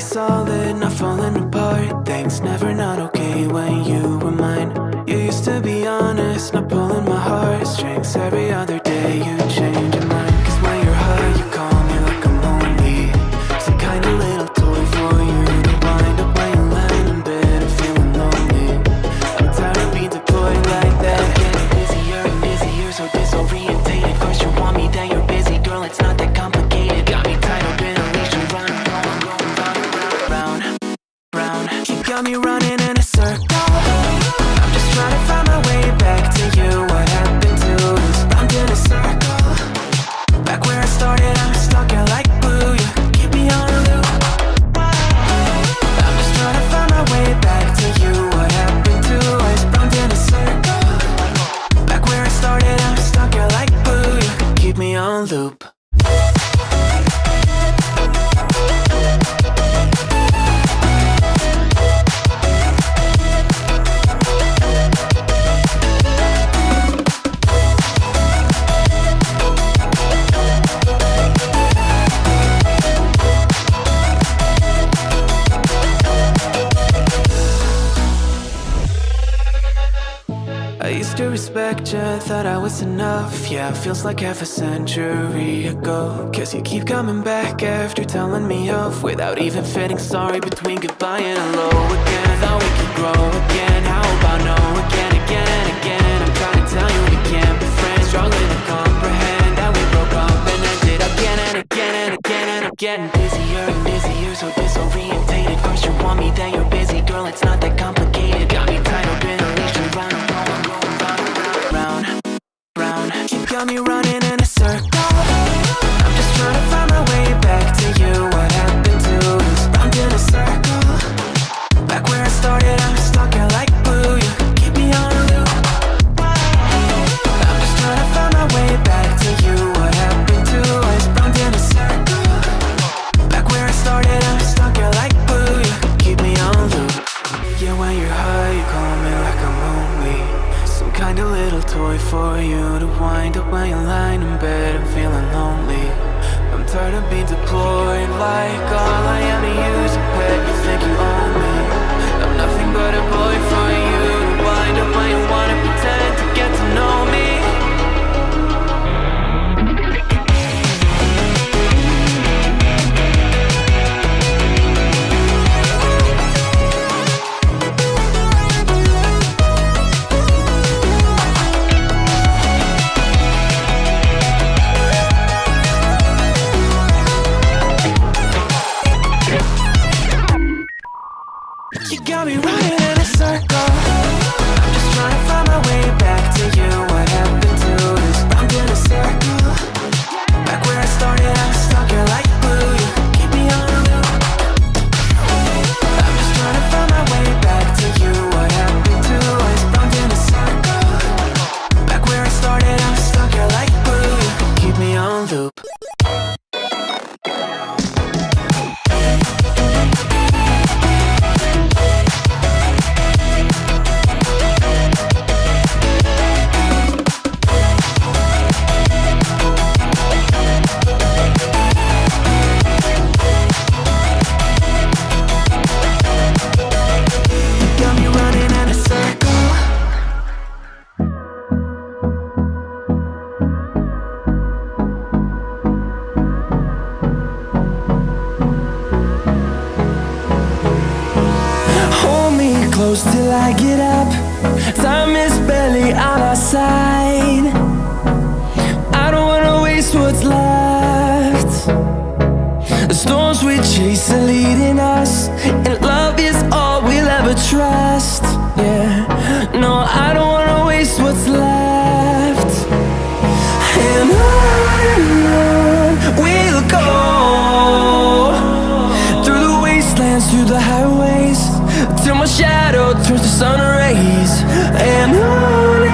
be solid, not falling apart. Things never not okay when you were mine. You used to be honest, not pulling my heartstrings. Every other day you change your mind. Cause when you're high, you call me like I'm lonely. Some kind of little toy for you to wind up when you land in bed and feeling lonely. I'm tired of being deployed like that. I'm getting busier and busier, so disorientated. First you want me, then you're busy. Girl, it's not that complicated. Got me tied up in a leash and run, going round, round. You got me running in a circle. I'm just trying to find my way back to you. What happened to us? Round in a circle. Back where I started, I'm stuck here like glue. You keep me on a loop. I'm just trying to find my way back to you. What happened to us? Round in a circle. Back where I started, I'm stuck here like glue. You keep me on loop. I used to respect you, thought I was enough. Yeah, feels like half a century ago. Cause you keep coming back after telling me off, without even feeling sorry between goodbye and hello again. Thought we could grow again, how about no again, again and again. I'm trying to tell you we can't be friends, struggling to comprehend that we broke up and ended again and again and again. And I'm getting busier and busier, so disorientated. First you want me, then you're busy. Girl, it's not that complicated. Got me tied up in a leash and round. You got me running in a circle. I'm just trying to find my way back to you. What happened to us? Round in a circle. Back where I started, I'm stuck here like glue. You keep me on a loop. I'm just trying to find my way back to you. What happened to us? Round in a circle. Back where I started, I'm stuck here like glue. You keep me on loop. Yeah, when you're high, you call me like I'm lonely. Some kind of little toy for you to wind up when you're lying in bed and feeling lonely. I'm tired of being deployed like all I am to use a pet. You think you own me? I'm nothing but a boy for you to wind up when you wanna pretend to get to know me. You got me running in a circle. I'm just trying to find my way back to you. What happened to us? Round in a circle. Back where I started, I'm stuck here like glue. You keep me on a loop. I'm just trying to find my way back to you. What happened to us? Round in a circle. Back where I started, I'm stuck here like glue. You keep me on loop. Close till I get up. Time is barely on our side. I don't wanna waste what's left. The storms we chase are leading us, and love is all we'll ever trust. Yeah, no, I don't wanna waste what's left. And on we'll go, through the wastelands, through the highways, till my shadow turns to sun rays. And on